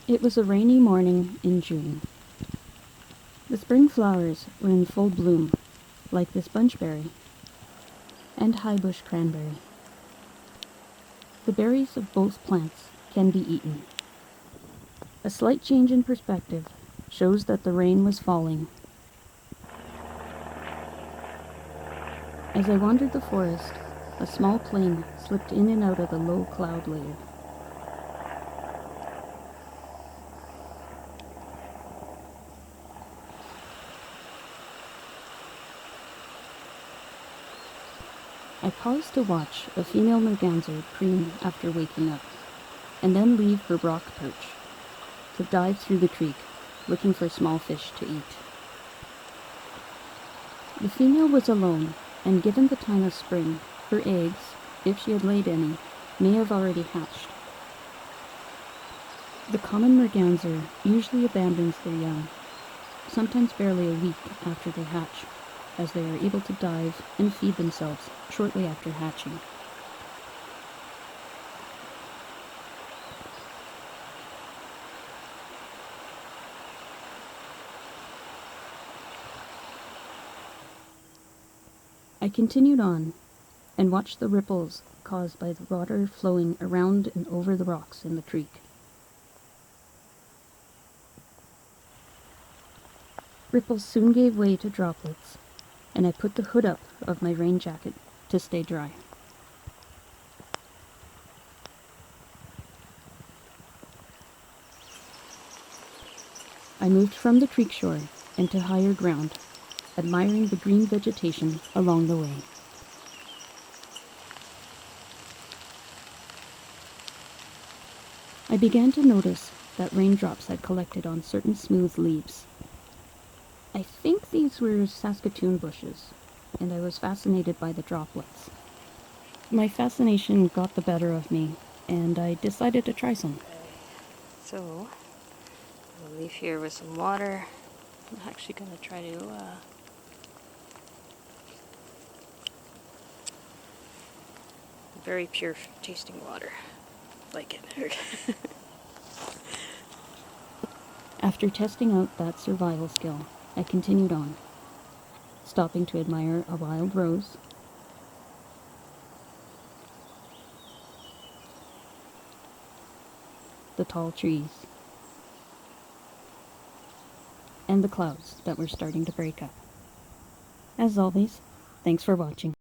It was a rainy morning in June. The spring flowers were in full bloom, like this bunchberry and highbush cranberry. The berries of both plants can be eaten. A slight change in perspective shows that the rain was falling. As I wandered the forest, a small plane slipped in and out of the low cloud layer. I paused to watch a female merganser preen after waking up, and then leave her rock perch to dive through the creek, looking for small fish to eat. The female was alone, and given the time of spring, her eggs, if she had laid any, may have already hatched. The common merganser usually abandons their young, sometimes barely a week after they hatch, as they are able to dive and feed themselves shortly after hatching. I continued on and watched the ripples caused by the water flowing around and over the rocks in the creek. Ripples soon gave way to droplets, and I put the hood up of my rain jacket to stay dry. I moved from the creek shore into higher ground, admiring the green vegetation along the way. I began to notice that raindrops had collected on certain smooth leaves. I think these were Saskatoon bushes, and I was fascinated by the droplets. My fascination got the better of me, and I decided to try some. So, I'll leave here with some water. I'm actually going to try to very pure tasting water. Like it. After testing out that survival skill, I continued on, stopping to admire a wild rose, the tall trees, and the clouds that were starting to break up. As always, thanks for watching.